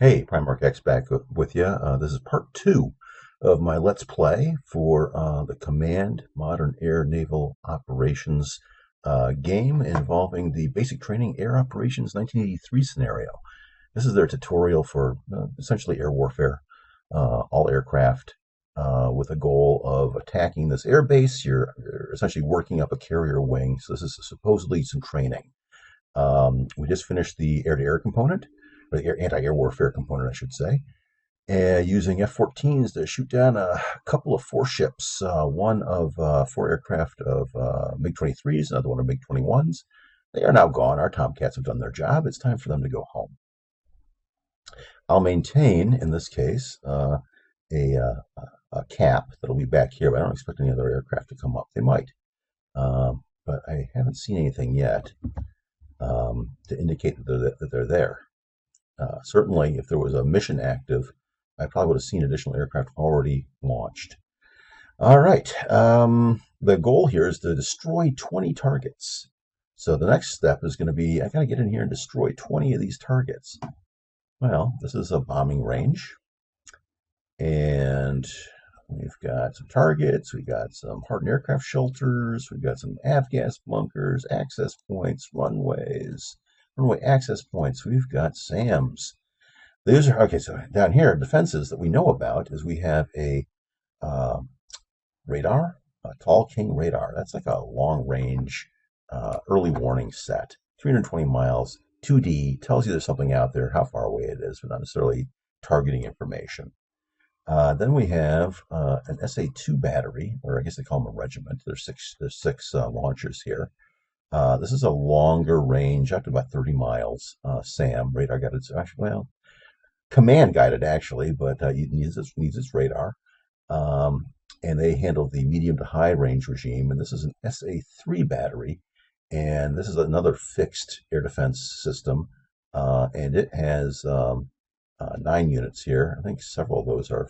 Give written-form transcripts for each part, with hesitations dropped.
Hey, Primarch X back with you. This is part two of my Let's Play for the Command Modern Air Naval Operations game involving the Basic Training Air Operations 1983 scenario. This is their tutorial for essentially air warfare, all aircraft, with a goal of attacking this air base. You're essentially working up a carrier wing, so this is supposedly some training. We just finished the air-to-air component, or the anti-air warfare component, I should say, and using F-14s to shoot down a couple of four ships, one of four aircraft of MiG-23s, another one of MiG-21s. They are now gone. Our Tomcats have done their job. It's time for them to go home. I'll maintain, in this case, a cap that'll be back here, but I don't expect any other aircraft to come up. They might, but I haven't seen anything yet to indicate that they're there. Certainly, if there was a mission active, I probably would have seen additional aircraft already launched. All right. The goal here is to destroy 20 targets. So the next step is going to be, I got to get in here and destroy 20 of these targets. Well, this is a bombing range. And we've got some targets. We've got some hardened aircraft shelters. We've got some avgas bunkers, access points, runways. Runway access points. We've got SAMs. These are okay. So down here, defenses that we know about is we have a radar, a Tall King radar. That's like a long-range early warning set. 320 miles, 2D, tells you there's something out there, how far away it is, but not necessarily targeting information. Then we have an SA-2 battery, or I guess they call them a regiment. There's six launchers here. This is a longer range, up to about 30 miles. SAM, radar guided, actually, well, command guided actually, but it needs its radar. And they handle the medium to high range regime. And this is an SA-3 battery, and this is another fixed air defense system. And it has 9 units here. I think several of those are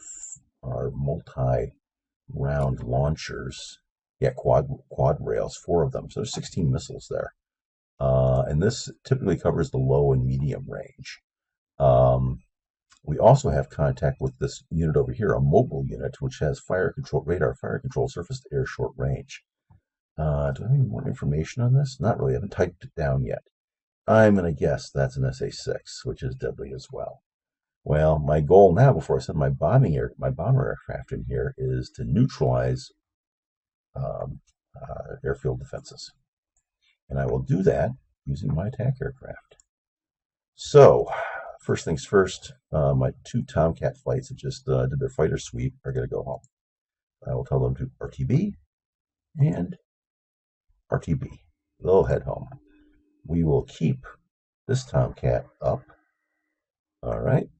multi-round launchers. Yeah, quad rails, 4 of them. So there's 16 missiles there. And this typically covers the low and medium range. We also have contact with this unit over here, a mobile unit, which has fire control radar, fire control surface to air short range. Do I have any more information on this? Not really. I haven't typed it down yet. I'm going to guess that's an SA-6, which is deadly as well. Well, my goal now, before I send my bomber aircraft in here, is to neutralize airfield defenses. And I will do that using my attack aircraft. So, first things first, my 2 Tomcat flights that just did their fighter sweep are going to go home. I will tell them to RTB and RTB. They'll head home. We will keep this Tomcat up. All right.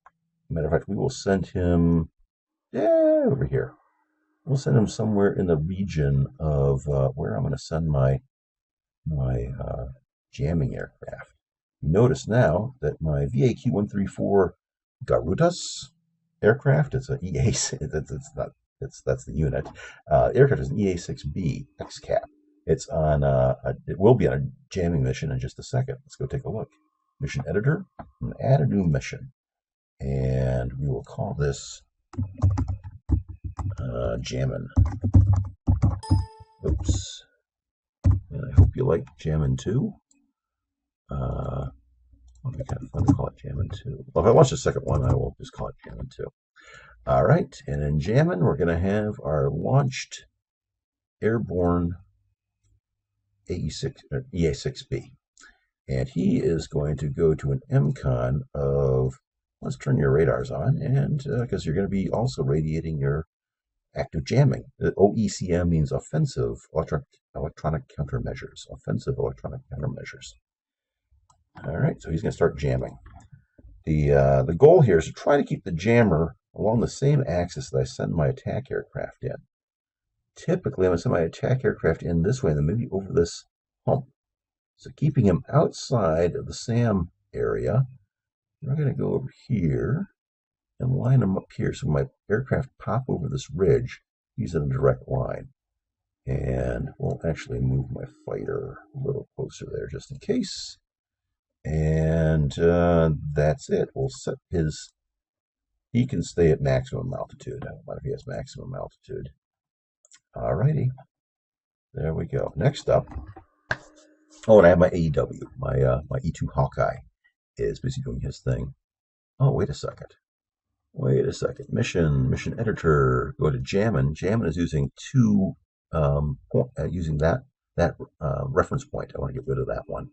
Matter of fact, we will send him over here. We'll send him somewhere in the region of where I'm going to send my jamming aircraft. Notice now that my VAQ-134 Garudas aircraft, it's an that's the unit. Aircraft is an EA-6B XCAP. It's on it will be on a jamming mission in just a second. Let's go take a look. Mission editor. I'm going to add a new mission, and we will call this Jammin'. Oops. And I hope you like Jammin' 2. It'll be kind of fun to call it Jammin' 2. Well, if I launch the second one, I will just call it Jammin' 2. All right, and in Jammin', we're going to have our launched airborne EA-6B. And he is going to go to an MCON of, let's turn your radars on, and because you're going to be also radiating your active jamming. OECM means offensive electronic countermeasures. Offensive electronic countermeasures. All right, so he's going to start jamming. The goal here is to try to keep the jammer along the same axis that I send my attack aircraft in. Typically, I'm going to send my attack aircraft in this way, and then maybe over this hump. So keeping him outside of the SAM area, we're going to go over here and line them up here so my aircraft pop over this ridge using a direct line. And we'll actually move my fighter a little closer there just in case. And that's it. We'll set his he can stay at maximum altitude. I don't mind if he has maximum altitude. Alrighty, there we go. Next up, oh, and I have my AEW, my E2 Hawkeye is busy doing his thing. Oh, wait a second. Wait a second. Mission editor. Go to Jammin. Jammin is using using that reference point. I want to get rid of that one.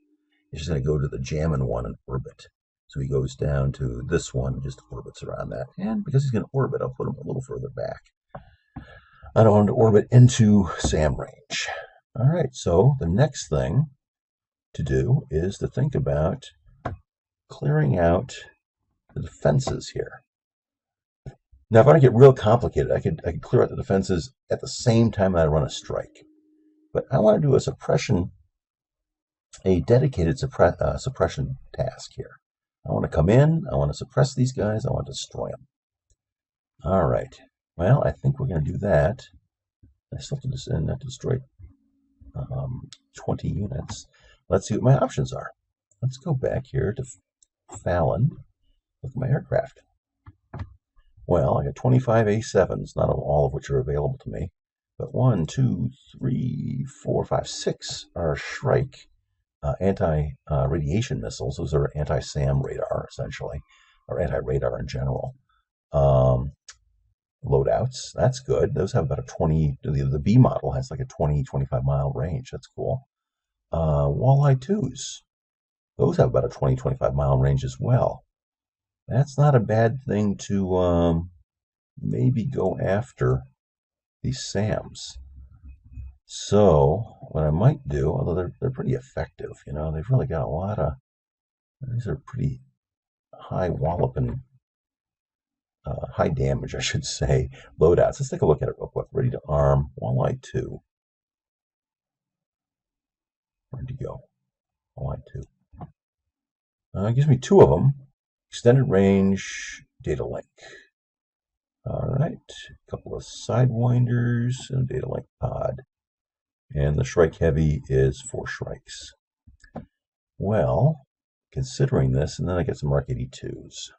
He's just going to go to the Jammin one and orbit. So he goes down to this one and just orbits around that. And because he's going to orbit, I'll put him a little further back. I don't want him to orbit into SAM range. All right, so the next thing to do is to think about clearing out the defenses here. Now, if I want to get real complicated, I could clear out the defenses at the same time that I run a strike. But I want to do a dedicated suppression task here. I want to come in, I want to suppress these guys, I want to destroy them. All right. Well, I think we're going to do that. I still have to destroy 20 units. Let's see what my options are. Let's go back here to Fallon. Look at my aircraft. Well, I got 25 A7s, not all of which are available to me. But 1, 2, 3, 4, 5, 6 are Shrike anti-radiation missiles. Those are anti-SAM radar, essentially, or anti-radar in general. Loadouts, that's good. Those have about a 20, the B model has like a 20, 25 mile range. That's cool. Walleye 2s, those have about a 20, 25 mile range as well. That's not a bad thing to maybe go after these SAMs. So what I might do, although they're pretty effective, you know, they've really got a lot of, these are pretty high walloping, high damage, I should say, loadouts. Let's take a look at it real quick. Ready to arm, Walleye 2. Where'd you go? Walleye 2. It gives me 2 of them. Extended range, data link. All right, a couple of sidewinders and a data link pod. And the Shrike Heavy is 4 Shrikes. Well, considering this, and then I get some Mark 82s.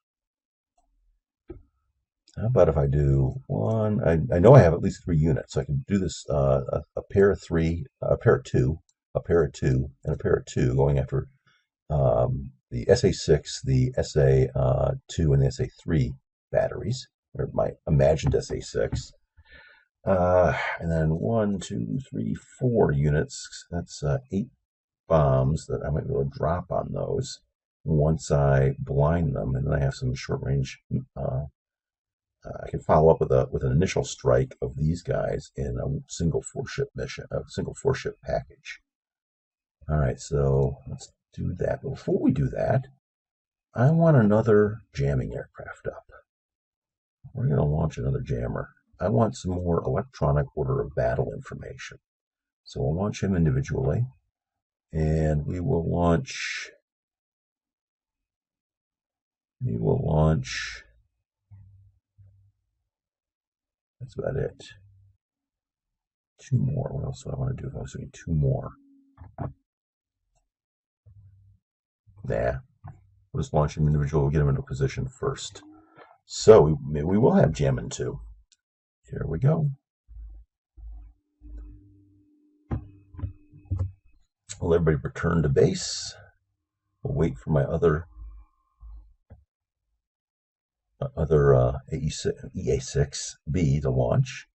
How about if I do one? I know I have at least 3 units, so I can do this a pair of 3, a pair of 2, a pair of 2, and a pair of 2 going after the SA6, the SA2, and the SA3 batteries, or my imagined SA6. And then 1, 2, 3, 4 units. That's 8 bombs that I might be able to drop on those once I blind them, and then I have some short range. I can follow up with an initial strike of these guys in a single 4-ship mission, a single 4-ship package. All right, so let's do that. But before we do that, I want another jamming aircraft up. We're going to launch another jammer. I want some more electronic order of battle information. So we'll launch him individually, and we will launch. That's about it. 2 more. What else do I want to do if I was doing 2 more? Nah. We'll just launch him individually. We'll get him into position first. So we will have jamming 2. Here we go. Will everybody return to base? We'll wait for my other EA6B to launch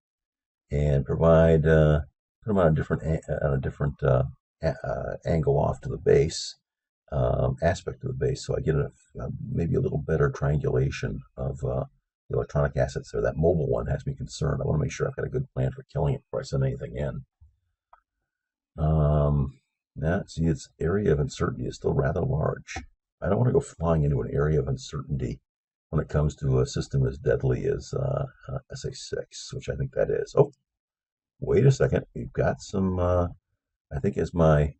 and provide put them on a different angle off to the base, aspect of the base, so I get maybe a little better triangulation of the electronic assets there. That mobile one has me concerned. I want to make sure I've got a good plan for killing it before I send anything in. See, its area of uncertainty is still rather large. I don't want to go flying into an area of uncertainty when it comes to a system as deadly as SA6, which I think that is. Oh, wait a second. We've got some, I think as my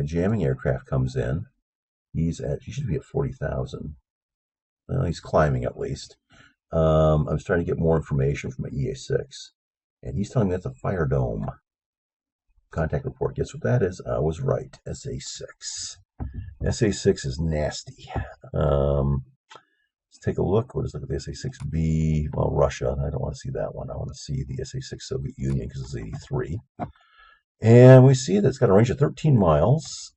jamming aircraft comes in, he should be at 40,000. Well, he's climbing at least. I'm starting to get more information from my EA6, and he's telling me that's a fire dome. Contact report. Guess what that is? I was right. SA6. SA6 is nasty. It's take a look. Let's look at the SA-6B. Well, Russia. I don't want to see that one. I want to see the SA-6 Soviet Union because it's 83. And we see that it's got a range of 13 miles.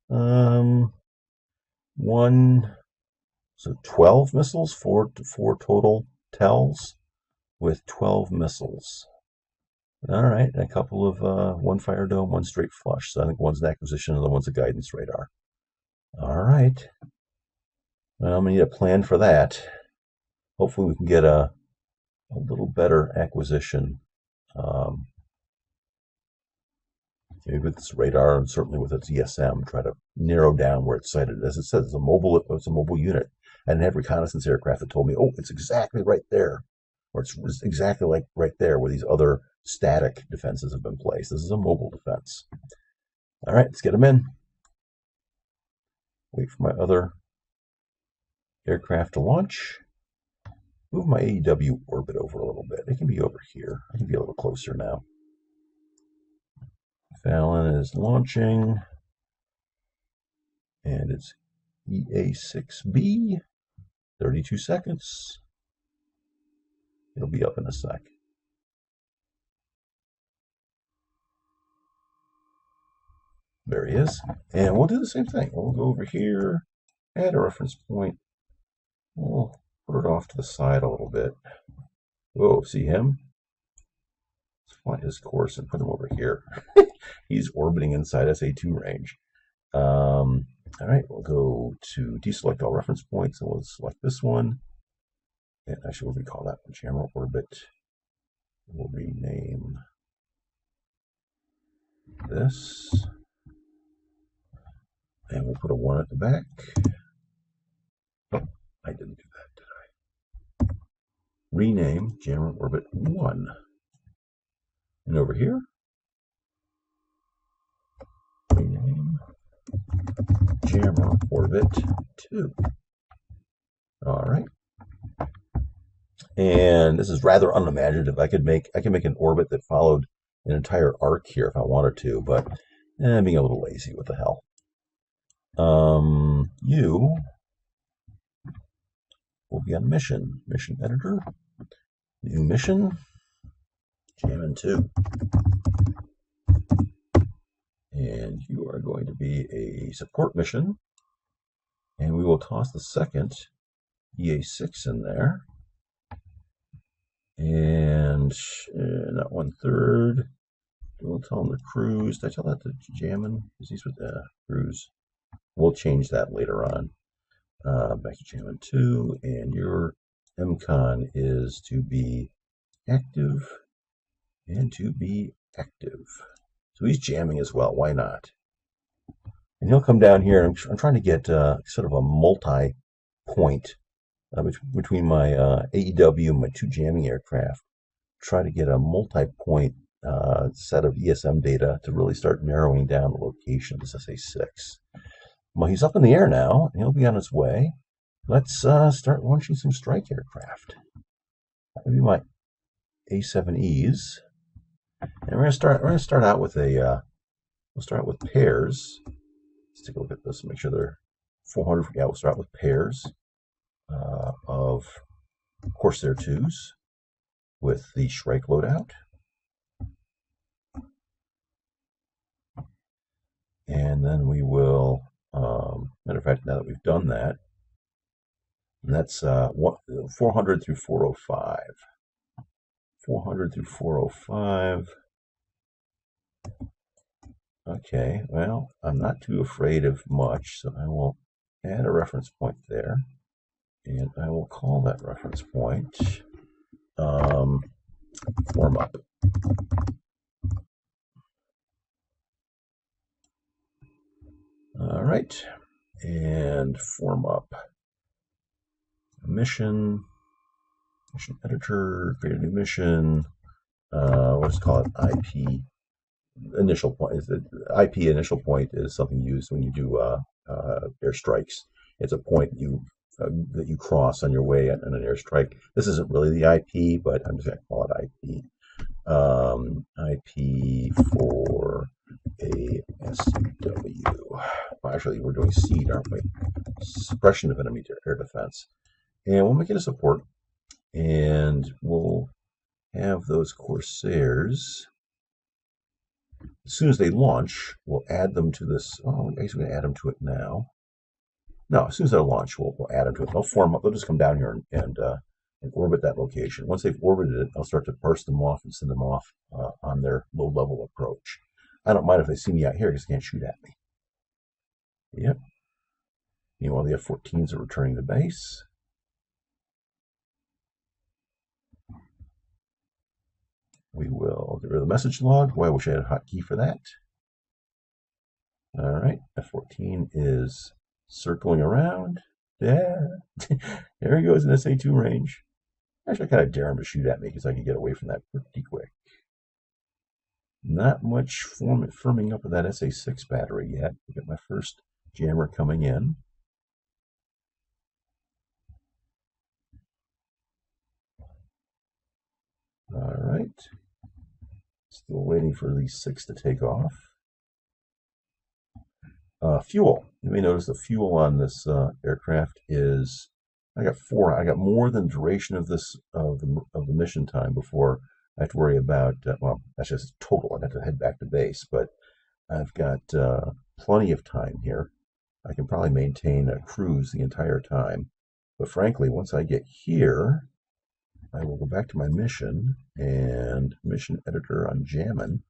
So 12 missiles, four total tells with 12 missiles. All right, a couple of one fire dome, one straight flush. So I think one's an acquisition and the one's a guidance radar. All right. Well, I'm gonna need a plan for that. Hopefully we can get a little better acquisition. Maybe with this radar and certainly with its ESM, try to narrow down where it's sighted. As it says, it's a mobile unit. I didn't have reconnaissance aircraft that told me, oh, it's exactly right there, or it's exactly like right there where these other static defenses have been placed. This is a mobile defense. All right, let's get them in. Wait for my other aircraft to launch. Move my AEW orbit over a little bit. It can be over here. I can be a little closer now. Fallon is launching, and it's EA6B, 32 seconds. It'll be up in a sec. There he is. And we'll do the same thing. We'll go over here, add a reference point. We'll put it off to the side a little bit. Whoa, see him? Let's fly his course and put him over here. He's orbiting inside SA2 range. All right, we'll go to deselect all reference points, and we'll select this one. And actually, what do we call that one? Jammer orbit. We'll rename this. And we'll put a 1 at the back. Oh, I didn't do that, did I? Rename Jammer orbit 1. And over here, rename Jammer orbit 2. All right. And this is rather unimaginative. I can make an orbit that followed an entire arc here if I wanted to, but I'm being a little lazy. What the hell? You will be on mission. Mission editor. New mission. Jammin' 2. And you are going to be a support mission. And we will toss the second EA6 in there. And not 1/3. We'll tell him to cruise. Did I tell that to Jammin'? Is he with the cruise? We'll change that later on. Back to Jammin' 2. And your MCON is to be active and to be active. So he's jamming as well. Why not? And he'll come down here. I'm trying to get sort of a multi-point between my AEW and my 2 jamming aircraft. Try to get a multi-point set of ESM data to really start narrowing down the location of this SA-6. Well, he's up in the air now, and he'll be on his way. Let's start launching some strike aircraft. That would be my A7Es. And we're gonna start out with we'll start out with pairs. Let's take a look at this and make sure they're 400. Yeah, we'll start out with pairs of Corsair 2s with the Shrike loadout. And then we will, matter of fact, now that we've done that, and that's 400 through 405. 400 through 405. Okay, well, I'm not too afraid of much, so I will add a reference point there. And I will call that reference point form up. All right, and form up. Mission editor, create a new mission. Let's call it IP initial point. The IP initial point is something used when you do airstrikes. It's a point that you cross on your way on an airstrike. This isn't really the IP, but I'm just going to call it IP. IP for ASW. Well, actually, we're doing SEED, aren't we? Suppression of enemy air defense. And we'll make it a support, and we'll have those Corsairs. As soon as they launch, we'll add them to this. Oh, I guess we're going to add them to it now. No, as soon as they launch, we'll add them to it. They'll form up. They'll just come down here and orbit that location. Once they've orbited it, I'll start to parse them off and send them off on their low-level approach. I don't mind if they see me out here because they can't shoot at me. Yep. Meanwhile, the F-14s are returning to base. We will get rid of the message log. Boy, I wish I had a hotkey for that. All right, F-14 is circling around. Yeah, there he goes in SA-2 range. Actually, I kind of dare him to shoot at me because I can get away from that pretty quick. Not much firming up of that SA-6 battery yet. We got my first jammer coming in. All right. Still waiting for these 6 to take off. Fuel. You may notice the fuel on this aircraft is, I got 4. I got more than duration of this of the mission time before I have to worry about. Well, that's just total. I have to head back to base, but I've got plenty of time here. I can probably maintain a cruise the entire time. But frankly, once I get here, I will go back to my mission and mission editor on jamming.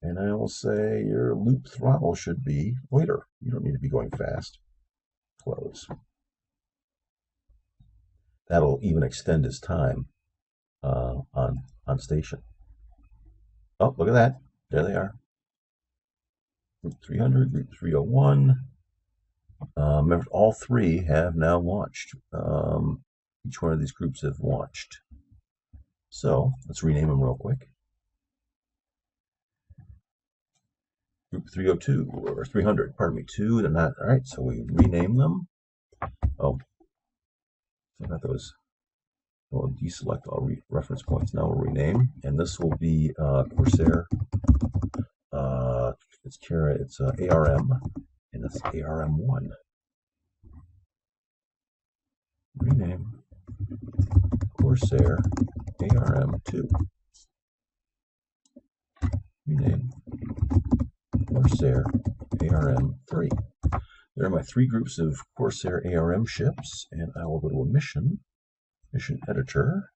And I will say your loop throttle should be loiter. You don't need to be going fast. Close. That'll even extend his time on station. Oh, look at that. There they are. Group 300, Group 301. Remember, all 3 have now launched. Each one of these groups have launched. So let's rename them real quick. Group 302 or 300, pardon me, 2. They're not all right. So we rename them. Oh, I got those. We'll deselect all reference points. Now we'll rename, and this will be Corsair. It's ARM, and it's ARM1. Rename Corsair ARM2. Rename Corsair ARM3. There are my 3 groups of Corsair ARM ships, and I will go to a mission editor,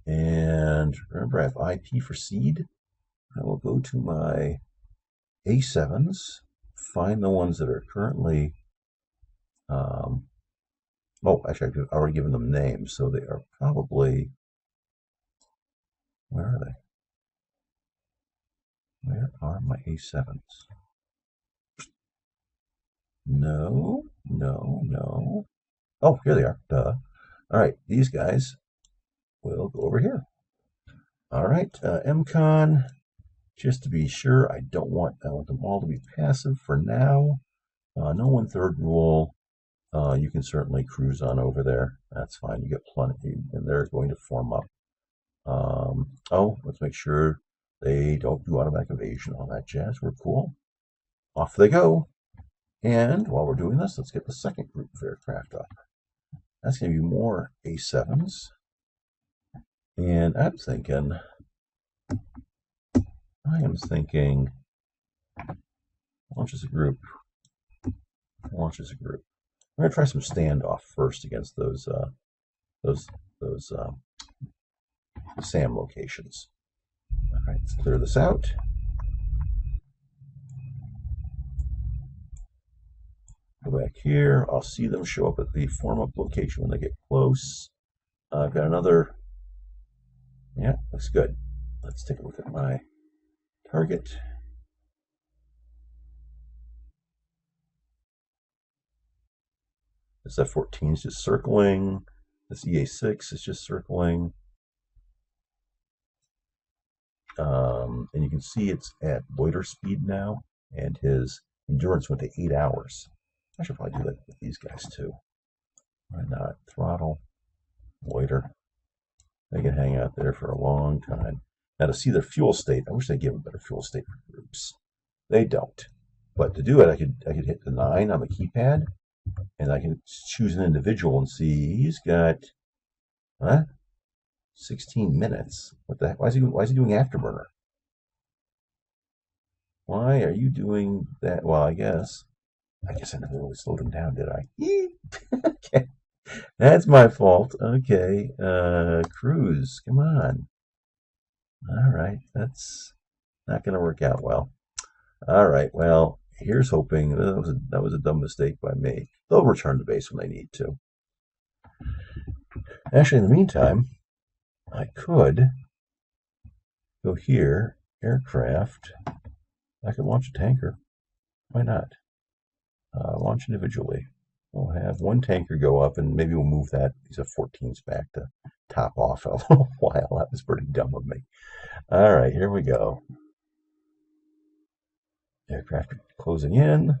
and remember I have IP for seed. I will go to my A7s, find the ones that are currently, oh, actually I've already given them names, so they are probably, where are they? Where are my A7s? No. Oh, here they are. Duh. All right, these guys will go over here. All right, MCON. Just to be sure, I want them all to be passive for now. No 1/3 rule. You can certainly cruise on over there. That's fine. You get plenty, and they're going to form up. Oh, let's make sure they don't do automatic evasion, all that jazz. We're cool. Off they go. And while we're doing this, let's get the second group of aircraft up. That's going to be more A7s. And I am thinking, launch as a group. Launch as a group. I'm going to try some standoff first against those SAM locations. All right, let's clear this out. Go back here. I'll see them show up at the form-up location when they get close. I've got another. Yeah, looks good. Let's take a look at my target. This F-14 is just circling. This EA-6 is just circling. And you can see it's at loiter speed now, and his endurance went to 8 hours. I should probably do that with these guys too. Why not? Throttle, loiter. They can hang out there for a long time. Now to see their fuel state, I wish they'd give a better fuel state for groups. They don't. But to do it, I could hit the 9 on the keypad, And I can choose an individual and see he's got, huh? 16 minutes. What the heck? Why is he doing Afterburner? Why are you doing that? Well, I guess I never really slowed him down, did I? Okay. That's my fault. Okay. Cruise, come on. All right. That's not going to work out well. All right. Well, here's hoping. That was a dumb mistake by me. They'll return to base when they need to. Actually, in the meantime, I could go here, aircraft. I could launch a tanker. Why not? Launch individually. We'll have one tanker go up, and maybe we'll move these F-14s back to top off in a little while. That was pretty dumb of me. All right, here we go. Aircraft closing in.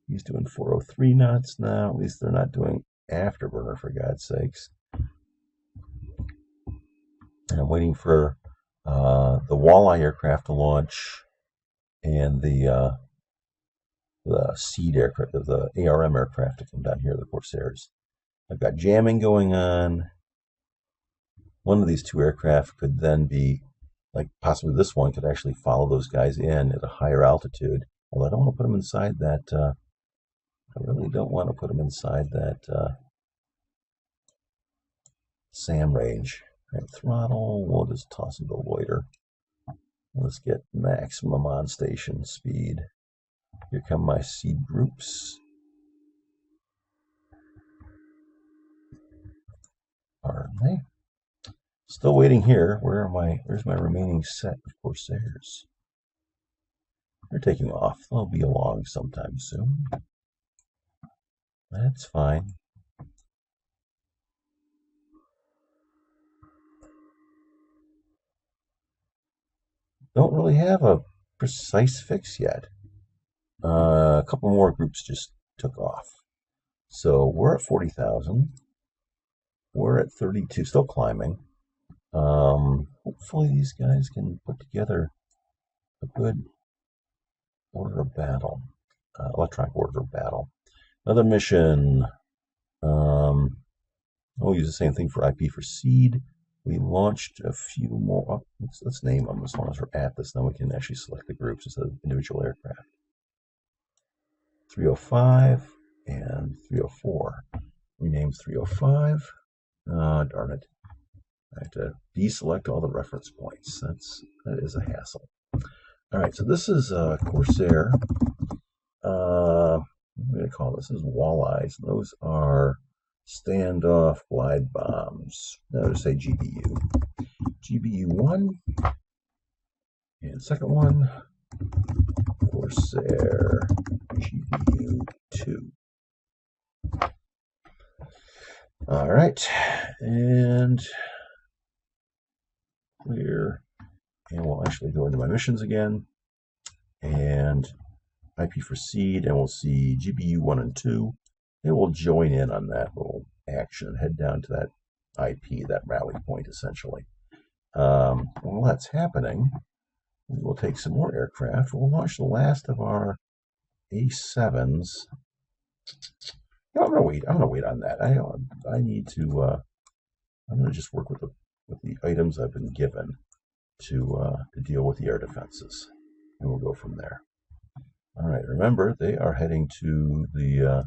He's doing 403 knots now. At least they're not doing Afterburner, for God's sakes. And I'm waiting for the Walleye aircraft to launch and the Seed aircraft, the ARM aircraft to come down here, the Corsairs. I've got jamming going on. One of these two aircraft could then be, like possibly this one could actually follow those guys in at a higher altitude. Although I don't want to put them inside that, I really don't want to put them inside that SAM range. All right, throttle, we'll just toss them to loiter. Let's get maximum on station speed. Here come my seed groups. Pardon me. Still waiting here. Where's my remaining set of Corsairs? They're taking off. They'll be along sometime soon. That's fine. Don't really have a precise fix yet. A couple more groups just took off. So we're at 40,000. We're at 32, still climbing. Hopefully these guys can put together a good order of battle, electronic order of battle. Another mission. We'll use the same thing for IP for seed. We launched a few more. Let's name them as long as we're at this. Now we can actually select the groups instead of individual aircraft. 305 and 304. Rename 305. Darn it. I have to deselect all the reference points. That is a hassle. All right, so this is Corsair. What am I going to call this? This is Walleyes. Those are standoff glide bombs. Now to say GBU. GBU 1. And second one, Corsair GBU 2. All right, and clear. And we'll actually go into my missions again. And IP for seed, and we'll see GBU 1 and 2. They will join in on that little action and head down to that IP, that rally point, essentially. While that's happening, we'll take some more aircraft. We'll launch the last of our A7s. No, I'm gonna wait on that. I need to. I'm gonna just work with the items I've been given to deal with the air defenses, and we'll go from there. All right. Remember, they are heading to the.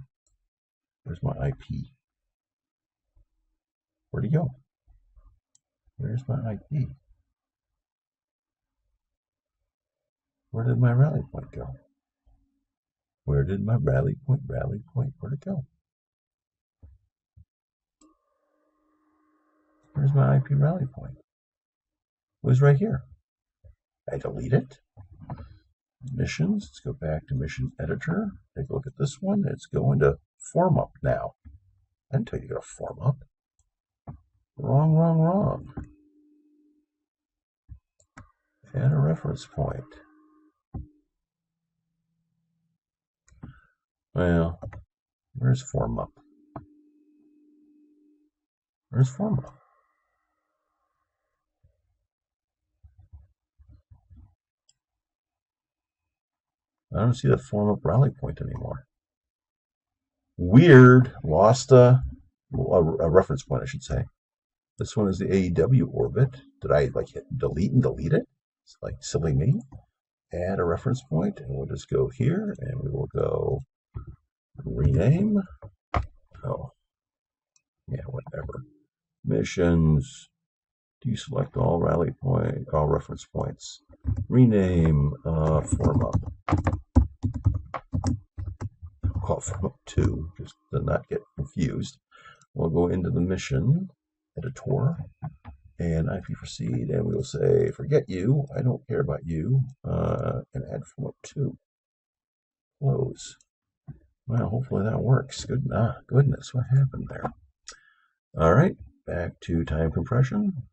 Where's my IP? Where'd he go? Where's my IP? Where did my rally point go? Where did my rally point? Where'd it go? Where's my IP rally point? It was right here. I delete it. Missions. Let's go back to mission editor. Take a look at this one. It's going to form up now. I didn't tell you to go to form up. Wrong. Add a reference point. Well, where's form up? Where's form up? I don't see that form up rally point anymore. Weird. Lost a reference point, I should say. This one is the AEW orbit. Did I like hit delete and delete it? It's like silly me. Add a reference point, and we'll just go here, and we will go rename. Oh, yeah, whatever. Missions. Deselect all all reference points. Rename form up. I'll call it form up 2, just to not get confused. We'll go into the mission editor and IP proceed, and we will say, forget you, I don't care about you, and add form up 2. Close. Well, hopefully that works. Goodness, what happened there? All right, back to time compression.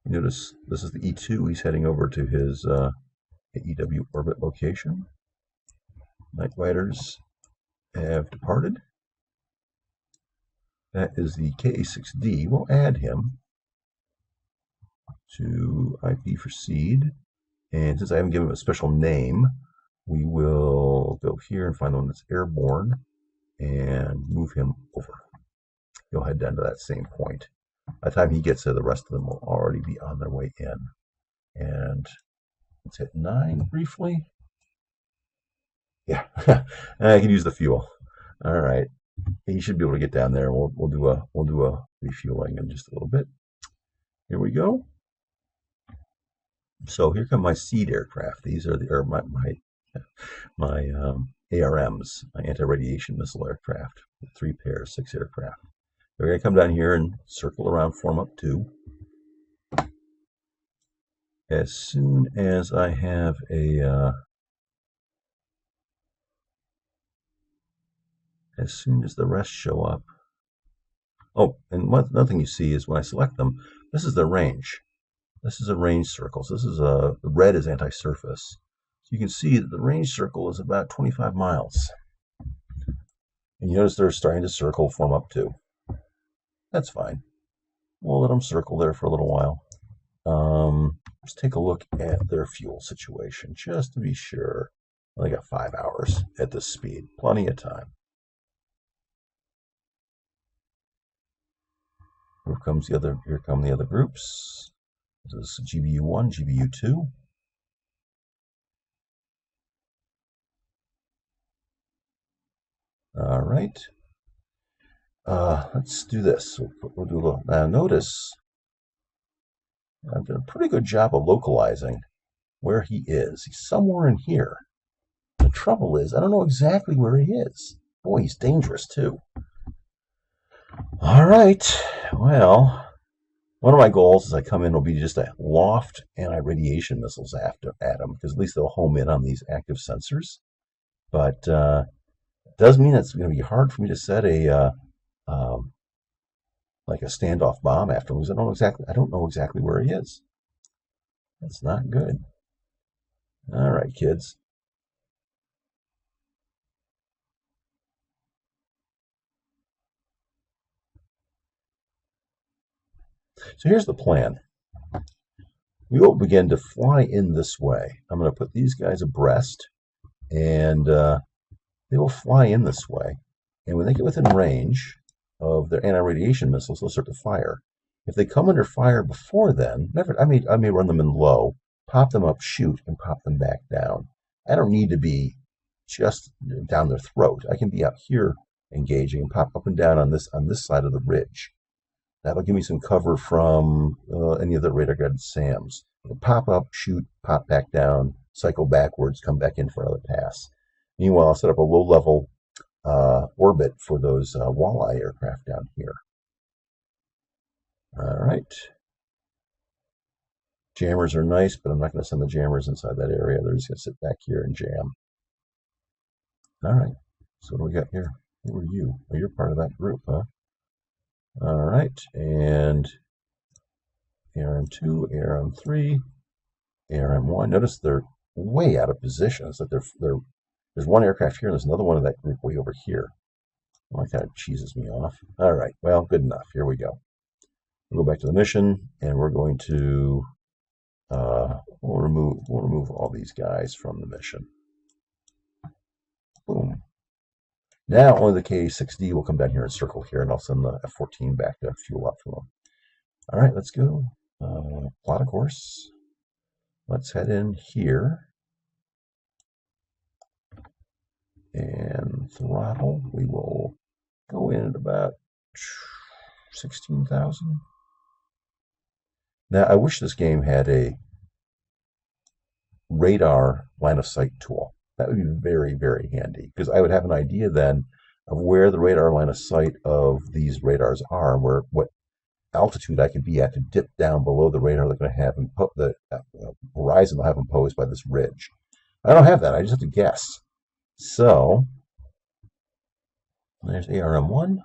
Notice this is the E2. He's heading over to his AEW orbit location. Night Riders have departed. That is the KA6D. We'll add him to IP proceed. And since I haven't given him a special name, we will go here and find the one that's airborne and move him over. He'll head down to that same point. By the time he gets there, the rest of them will already be on their way in. And let's hit 9 briefly. Yeah, I can use the fuel. All right, he should be able to get down there. We'll do a refueling in just a little bit. Here we go. So here come my seed aircraft. These are my ARMs, my anti-radiation missile aircraft. 3 pairs, 6 aircraft. They're going to come down here and circle around form up 2. As soon as I have as soon as the rest show up. Oh, and another thing you see is when I select them, this is their range. This is a range circle. So this is the red is anti-surface. So you can see that the range circle is about 25 miles. And you notice they're starting to circle form up 2. That's fine. We'll let them circle there for a little while. Let's take a look at their fuel situation just to be sure. Well, they got 5 hours at this speed. Plenty of time. Here come the other groups. This is GBU1, GBU2. All right. Let's do this. We'll do a little. Now notice I've done a pretty good job of localizing where he is. He's somewhere in here. The trouble is I don't know exactly where he is. Boy, he's dangerous too. All right. Well, one of my goals as I come in will be just to loft anti-radiation missiles at him, because at least they'll home in on these active sensors. But it does mean it's going to be hard for me to set a like a standoff bomb after him, because I don't know exactly where he is. That's not good. All right, kids. So here's the plan. We will begin to fly in this way. I'm going to put these guys abreast, and they will fly in this way. And when they get within range of their anti-radiation missiles, they'll start to fire. If they come under fire before then, I may run them in low, pop them up, shoot, and pop them back down. I don't need to be just down their throat. I can be up here engaging and pop up and down on this side of the ridge. That'll give me some cover from any of the radar-guided SAMs. Pop up, shoot, pop back down, cycle backwards, come back in for another pass. Meanwhile, I'll set up a low-level orbit for those walleye aircraft down here. All right. Jammers are nice, but I'm not going to send the jammers inside that area. They're just going to sit back here and jam. All right. So what do we got here? Who are you? Oh, you're part of that group, huh? All right. And ARM2, ARM3, ARM1. Notice they're way out of position. It's like there's one aircraft here, and there's another one of that group way over here. Well, that kind of cheeses me off. All right. Well, good enough. Here we go. We'll go back to the mission, and we're going to we'll remove all these guys from the mission. Boom. Now only the K6D will come down here and circle here, and I'll send the F-14 back to fuel up for them. All right, let's go. Plot a course. Let's head in here and throttle. We will go in at about 16,000. Now, I wish this game had a radar line of sight tool. That would be very, very handy, because I would have an idea then of where the radar line of sight of these radars are, and what altitude I could be at to dip down below the radar they're going to have the horizon they'll have imposed by this ridge. I don't have that. I just have to guess. So there's ARM1.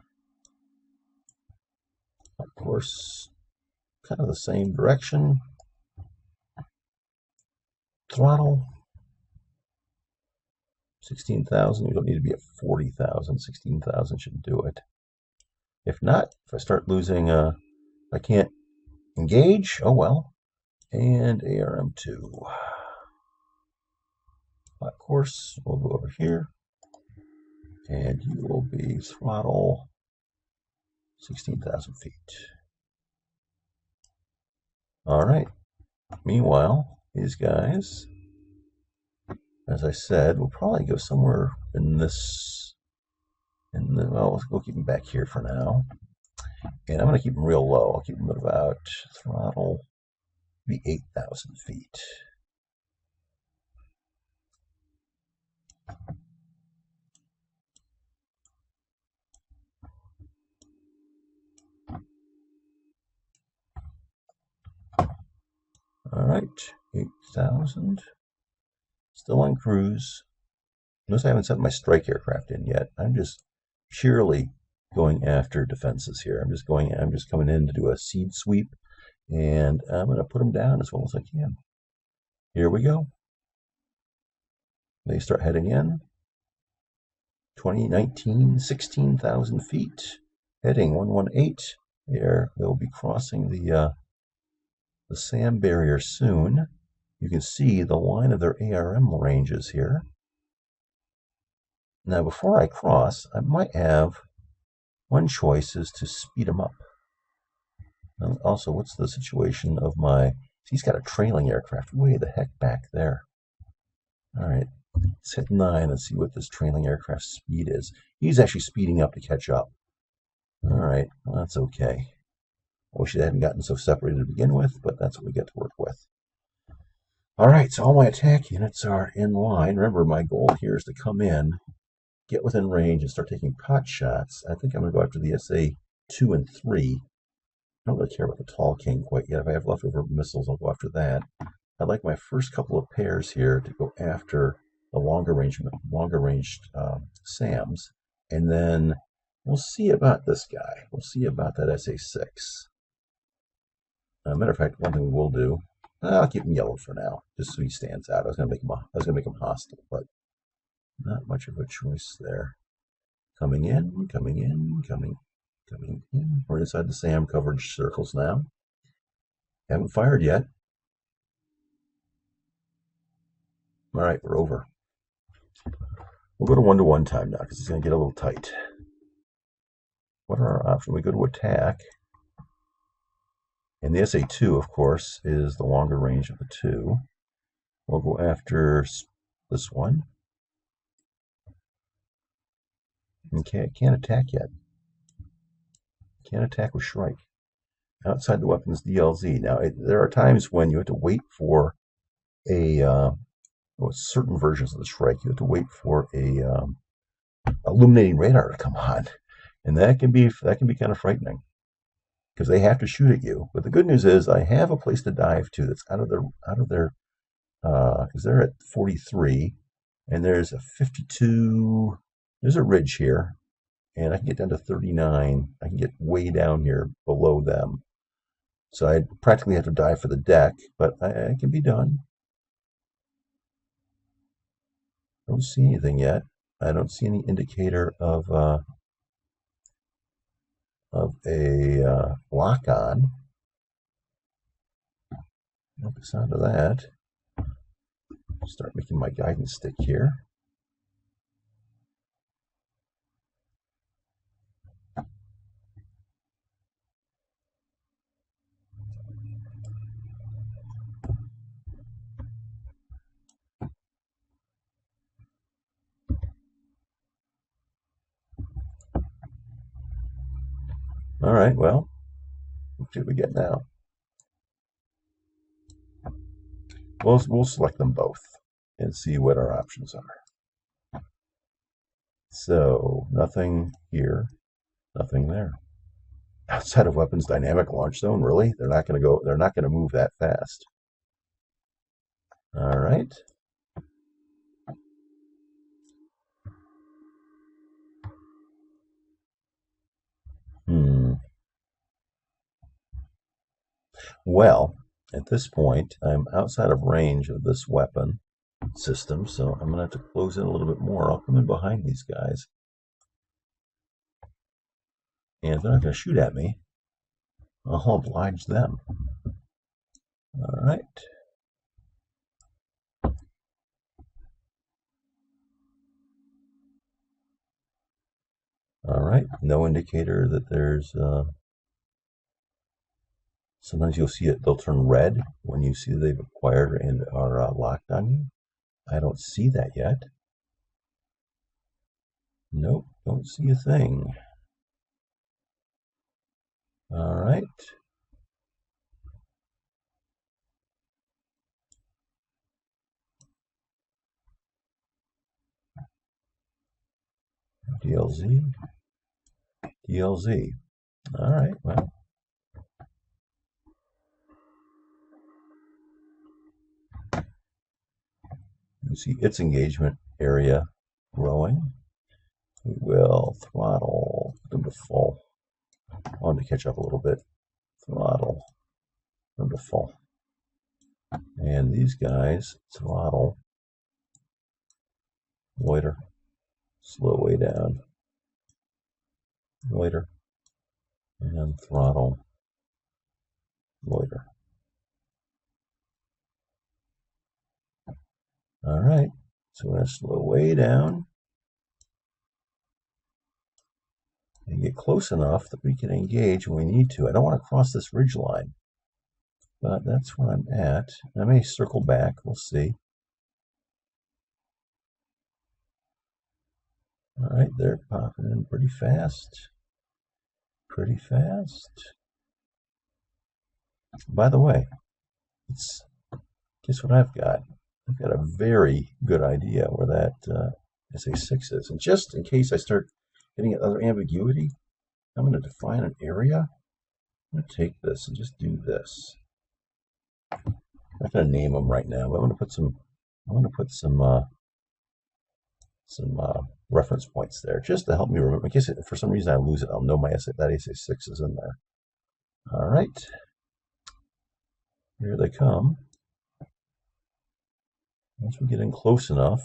Of course, kind of the same direction. Throttle. 16,000. You don't need to be at 40,000. 16,000 should do it. If not, if I start losing, I can't engage, oh well. And ARM2. Of course, we'll go over here. And you will be throttle 16,000 feet. All right. Meanwhile, these guys, as I said, will probably go somewhere in this, well, we'll keep them back here for now. And I'm going to keep them real low. I'll keep them at about throttle, be 8,000 feet. All right, 8,000. Still on cruise. Notice I haven't sent my strike aircraft in yet. I'm just purely going after defenses here. I'm just coming in to do a seed sweep, and I'm going to put them down as well as I can. Here we go. They start heading in. 2019, 16,000 feet. Heading 118. They'll be crossing the SAM barrier soon. You can see the line of their ARM ranges here. Now, before I cross, I might have one choice is to speed them up. And also, what's the situation of my... He's got a trailing aircraft way the heck back there. All right, let's hit 9 and see what this trailing aircraft speed is. He's actually speeding up to catch up. All right, well, that's okay. I wish they hadn't gotten so separated to begin with, but that's what we get to work with. All right, so all my attack units are in line. Remember, my goal here is to come in, get within range, and start taking pot shots. I think I'm going to go after the SA-2 and 3. I don't really care about the Tall King quite yet. If I have leftover missiles, I'll go after that. I'd like my first couple of pairs here to go after the longer ranged SAMs, and then we'll see about this guy. We'll see about that SA-6. Matter of fact, one thing we will do, I'll keep him yellow for now, just so he stands out. I was going to make him hostile, but not much of a choice there. Coming in, coming in, coming in. We're inside the SAM coverage circles now. Haven't fired yet. All right, we're over. We'll go to 1-to-1 time now because it's going to get a little tight. What are our options? We go to attack. And the SA-2, of course, is the longer range of the two. We'll go after this one. Okay, I can't attack yet. Can't attack with Shrike. Outside the weapons DLZ. Now, there are times when you have to wait for certain versions of the Shrike, you have to wait for a illuminating radar to come on, and that can be kind of frightening because they have to shoot at you. But the good news is I have a place to dive to that's out of their because they're at 43, and there's a 52. There's a ridge here, and I can get down to 39. I can get way down here below them. So I practically have to dive for the deck, but it can be done. I don't see anything yet. I don't see any indicator of a lock on. Nope, the sound of that. Start making my guidance stick here. All right, well, let's see what we get now. We'll select them both and see what our options are. So nothing here, nothing there. Outside of weapons dynamic launch zone, really? They're not going to go. They're not going to move that fast. All right. Well, at this point, I'm outside of range of this weapon system, so I'm going to have to close in a little bit more. I'll come in behind these guys. And if they're not going to shoot at me, I'll oblige them. All right. All right. No indicator that there's... Sometimes you'll see it, they'll turn red when you see they've acquired and are locked on you. I don't see that yet. Nope, don't see a thing. All right. DLZ. DLZ. All right, well. You see its engagement area growing. We will throttle them to full. I want to catch up a little bit. Throttle them to full. And these guys, throttle, loiter, slow way down, loiter, and throttle, loiter. All right, so we're going to slow way down and get close enough that we can engage when we need to. I don't want to cross this ridge line, but that's where I'm at. I may circle back, we'll see. All right, they're popping in pretty fast. Pretty fast. By the way, guess what I've got? I've got a very good idea where that SA6 is. And just in case I start getting other ambiguity, I'm going to define an area. I'm going to take this and just do this. I'm not going to name them right now, but I'm going to put some. I'm going to put some reference points there just to help me remember. In case for some reason I lose it, I'll know that SA6 is in there. All right, here they come. Once we get in close enough,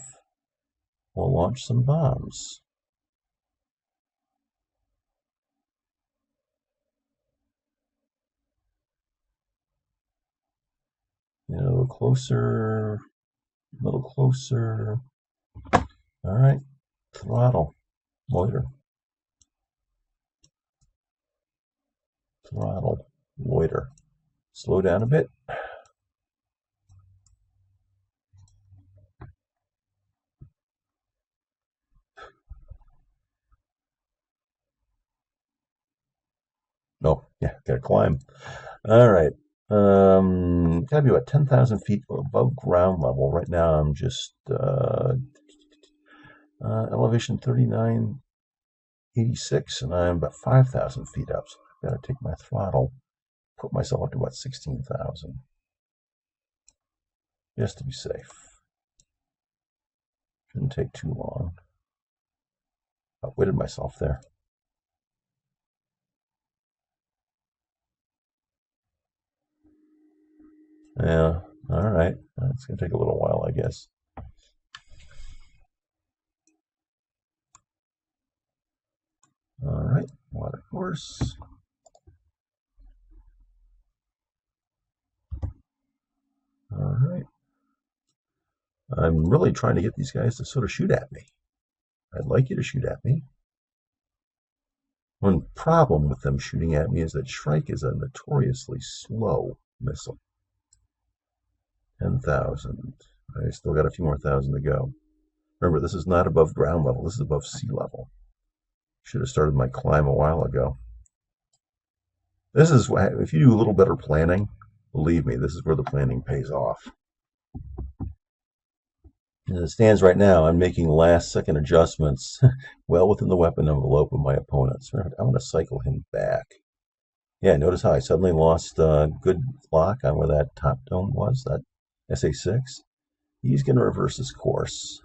we'll launch some bombs. A little closer, a little closer. All right, throttle, loiter. Throttle, loiter. Slow down a bit. Oh, yeah, gotta climb. All right. Gotta be about 10,000 feet above ground level. Right now I'm just elevation 3986, and I'm about 5,000 feet up. So I've got to take my throttle, put myself up to about 16,000, just to be safe. Shouldn't take too long. Outwitted myself there. Yeah, all right. It's going to take a little while, I guess. All right, water course. All right. I'm really trying to get these guys to sort of shoot at me. I'd like you to shoot at me. One problem with them shooting at me is that Shrike is a notoriously slow missile. 10,000. I still got a few more thousand to go. Remember, this is not above ground level. This is above sea level. Should have started my climb a while ago. This is if you do a little better planning, believe me, this is where the planning pays off. As it stands right now, I'm making last-second adjustments well within the weapon envelope of my opponents. I'm going to cycle him back. Yeah, notice how I suddenly lost good lock on where that top dome was, that SA6. He's going to reverse his course.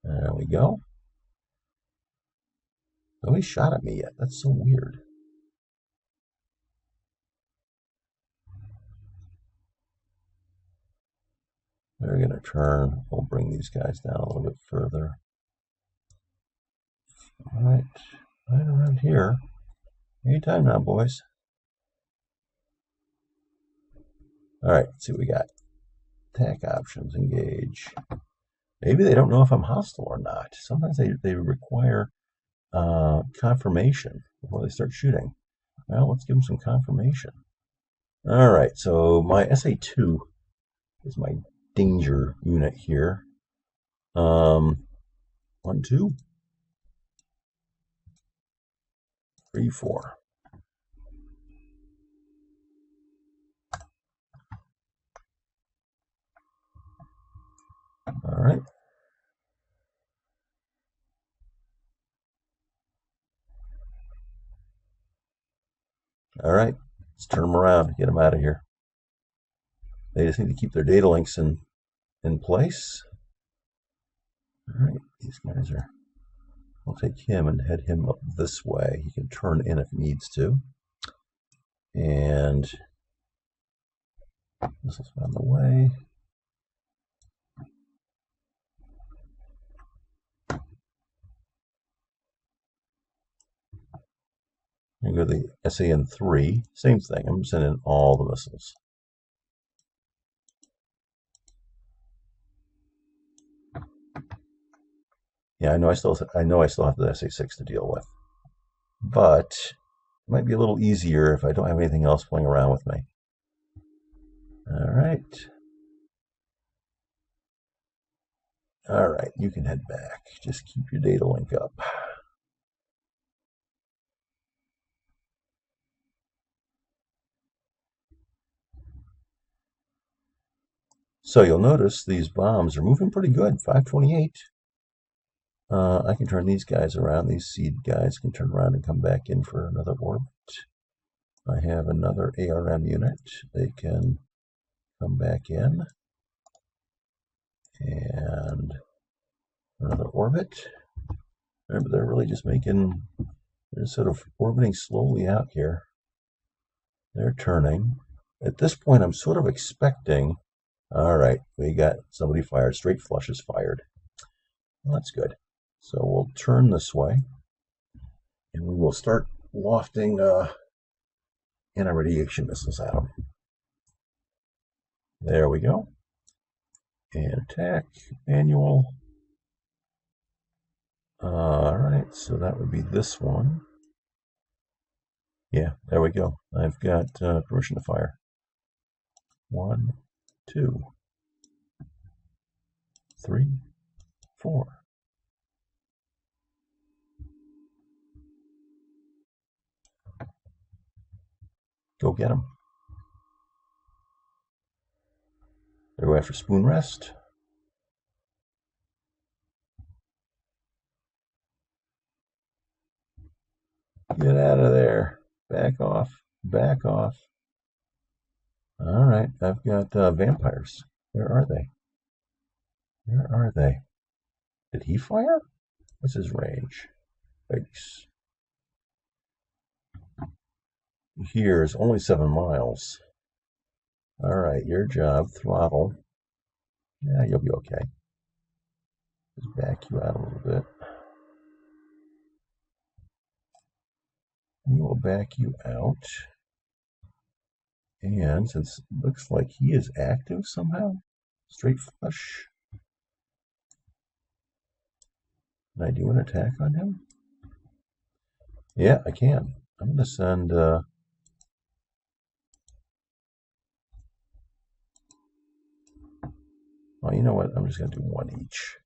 There we go. Nobody shot at me yet. That's so weird. We're going to turn. We'll bring these guys down a little bit further. All right. Right around here. Anytime now, boys. All right. Let's see what we got. Attack options. Engage. Maybe they don't know if I'm hostile or not. Sometimes they require confirmation before they start shooting. Well, let's give them some confirmation. All right, so my SA2 is my danger unit here. 1, 2, 3, 4. All right. All right, let's turn them around, get them out of here. They just need to keep their data links in place. All right, these guys are, we'll take him and head him up this way. He can turn in if he needs to. And this is on the way. I'm going to go to the SAN3. Same thing. I'm sending all the missiles. Yeah, I know I still have the SA6 to deal with, but it might be a little easier if I don't have anything else playing around with me. All right. All right, you can head back. Just keep your data link up. So you'll notice these bombs are moving pretty good, 528. I can turn these guys around. These seed guys can turn around and come back in for another orbit. I have another ARM unit. They can come back in. And another orbit. Remember, they're really just they're sort of orbiting slowly out here. They're turning. At this point, I'm sort of expecting, all right, we got somebody fired. Straight flushes fired. Well, that's good. So we'll turn this way, and we will start lofting anti-radiation missiles at them. There we go. And attack, manual. All right, so that would be this one. Yeah, there we go. I've got permission to fire. 1, 2, 3, 4. Go get them. They're going after spoon rest. Get out of there. Back off. Back off. All right, I've got vampires. Where are they? Where are they? Did he fire? What's his range? Base. Here is only 7 miles. All right, your job, throttle. Yeah, you'll be okay. Just back you out a little bit. We will back you out. And since it looks like he is active somehow, straight flush. Can I do an attack on him? Yeah, I can. I'm going to send... Oh, you know what? I'm just going to do one each.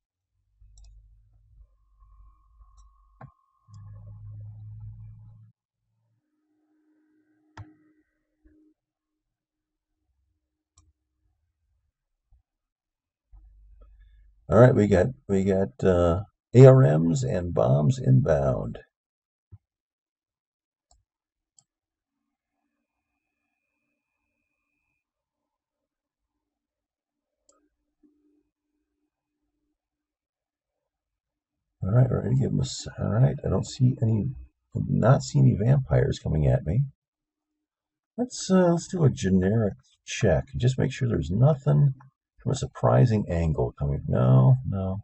All right, we got ARMs and bombs inbound. All right, we're ready to give them a. All right, I don't see any. Not see any vampires coming at me. Let's do a generic check. Just make sure there's nothing from a surprising angle coming. No, no.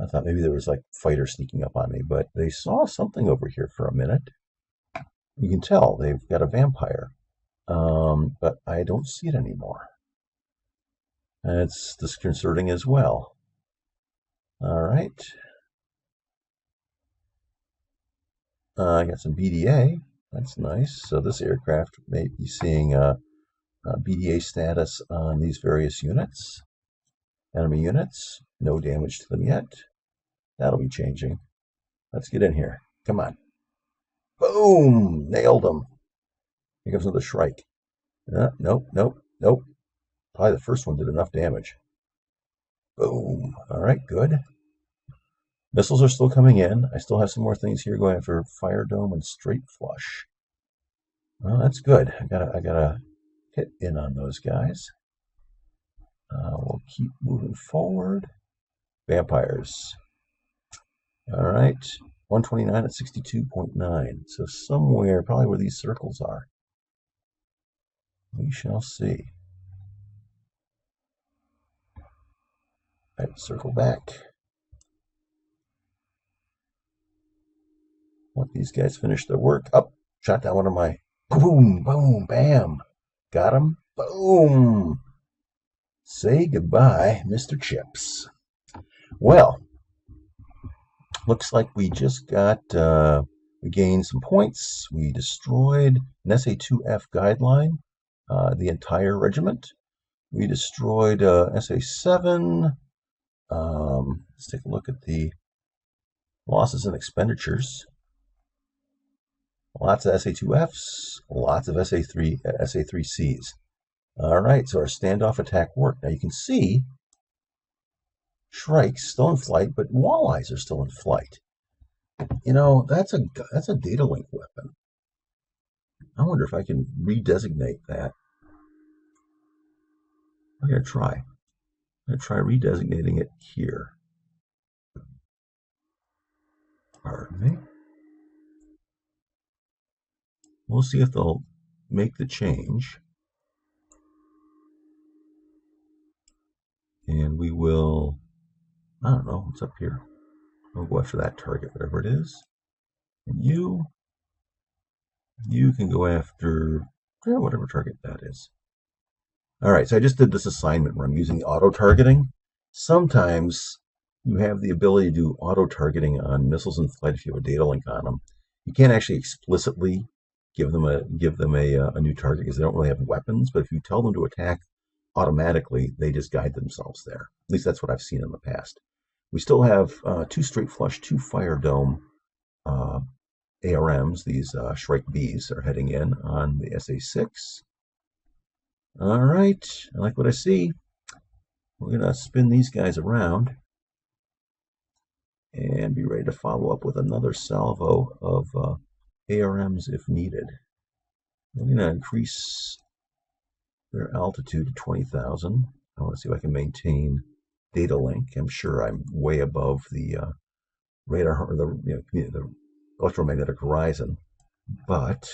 I thought maybe there was like fighters sneaking up on me, but they saw something over here for a minute. You can tell they've got a vampire, but I don't see it anymore. And it's disconcerting as well. All right. I got some BDA. That's nice. So this aircraft may be seeing BDA status on these various units. Enemy units, no damage to them yet. That'll be changing. Let's get in here. Come on. Boom! Nailed them. Here comes another Shrike. Nope, nope, nope. Probably the first one did enough damage. Boom. All right, good. Missiles are still coming in. I still have some more things here going for Fire Dome and Straight Flush. Well, that's good. I gotta hit in on those guys. We'll keep moving forward. Vampires. All right, 129 at 62.9. So somewhere, probably where these circles are. We shall see. All right, circle back. Let these guys finish their work. Up, shot down one of my. Boom, boom, bam. Got him. Boom. Say goodbye, Mr. Chips. Well, looks like we just got, we gained some points. We destroyed an SA-2F guideline, the entire regiment. We destroyed SA-7. Let's take a look at the losses and expenditures. Lots of SA-2Fs, lots of SA-3Cs. All right, so our standoff attack worked. Now you can see Shrike's still in flight, but Walleyes are still in flight. You know, that's a data link weapon. I wonder if I can redesignate that. I'm going to try. I'm going to try redesignating it here. Pardon me. We'll see if they'll make the change. And we will, I don't know, what's up here? We'll go after that target, whatever it is. And you can go after whatever target that is. All right, so I just did this assignment where I'm using the auto-targeting. Sometimes you have the ability to do auto-targeting on missiles in flight if you have a data link on them. You can't actually explicitly give them a new target because they don't really have weapons, but if you tell them to attack automatically, they just guide themselves there. At least that's what I've seen in the past. We still have 2 Straight Flush, 2 Fire Dome ARMs. These Shrike Bs are heading in on the SA-6. All right, I like what I see. We're going to spin these guys around and be ready to follow up with another salvo of ARMs if needed. We're going to increase their altitude to 20,000. I want to see if I can maintain data link. I'm sure I'm way above the radar or the electromagnetic horizon, but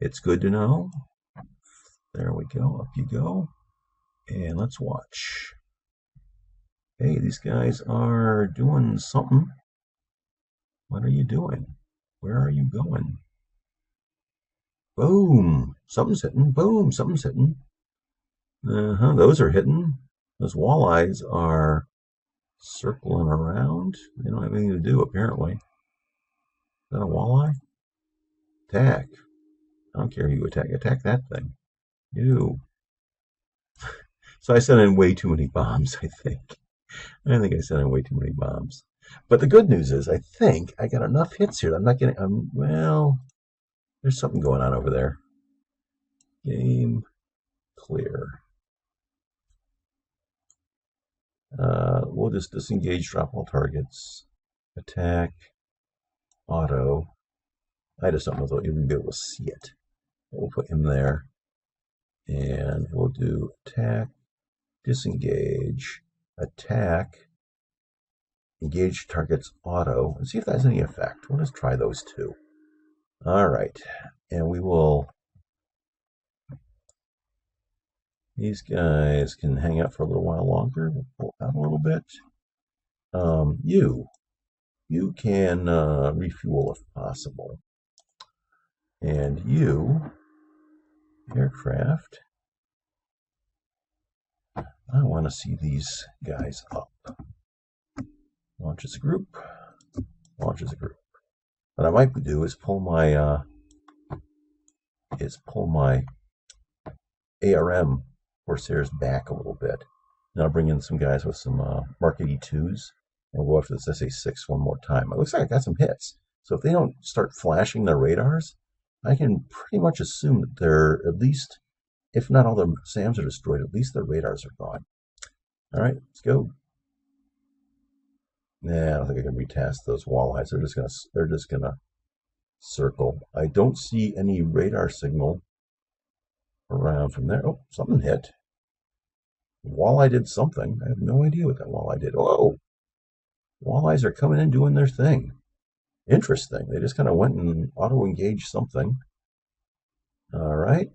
it's good to know. There we go. Up you go. And let's watch. Hey, these guys are doing something. What are you doing? Where are you going? Boom. Something's hitting. Boom. Something's hitting. Those are hitting. Those Walleyes are circling around. They don't have anything to do, apparently. Is that a Walleye? Attack. I don't care who you attack. Attack that thing. You. So I sent in way too many bombs, I think. I think I sent in way too many bombs. But the good news is, I think I got enough hits here. I'm not getting, well, there's something going on over there. Game clear. We'll just disengage, drop all targets, attack, auto. I just don't know if they'll even be able to see it. We'll put him there. And we'll do attack, disengage, attack, engage targets auto, and see if that has any effect. We'll just try those two. All right. And we will... These guys can hang out for a little while longer. We'll pull out a little bit. You can refuel if possible. And you, aircraft, I want to see these guys up. Launch as a group. Launch as a group. What I might do is pull my ARM Corsairs back a little bit. And I'll bring in some guys with some Mark 82s, and we'll go after this SA-6 one more time. It looks like I got some hits. So if they don't start flashing their radars, I can pretty much assume that they're at least, if not all their SAMs are destroyed, at least their radars are gone. All right, let's go. Nah, I don't think I can retask those walleyes. They're just gonna circle. I don't see any radar signal around from there. Oh, something hit. Walleye did something. I have no idea what that walleye did. Oh, walleyes are coming in doing their thing. Interesting. They just kind of went and auto-engaged something. All right.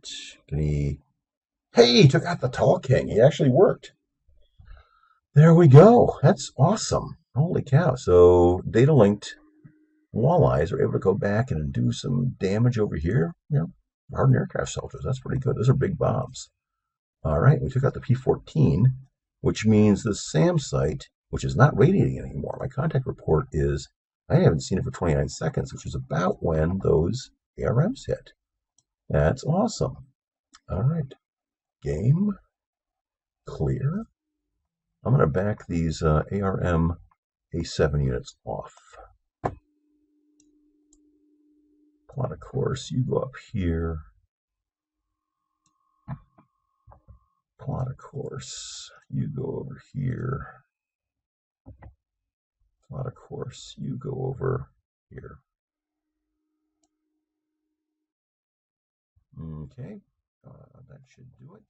Hey, he took out the Tall King. He actually worked. There we go. That's awesome. Holy cow. So data-linked walleyes are able to go back and do some damage over here. You know, hardened aircraft soldiers. That's pretty good. Those are big bombs. All right, we took out the P-14, which means the SAM site, which is not radiating anymore. My contact report is, I haven't seen it for 29 seconds, which is about when those ARMs hit. That's awesome. All right, game clear. I'm going to back these ARM A7 units off. Plot a course. You go up here. Plot a course. You go over here. Plot a course. You go over here. Okay, that should do it.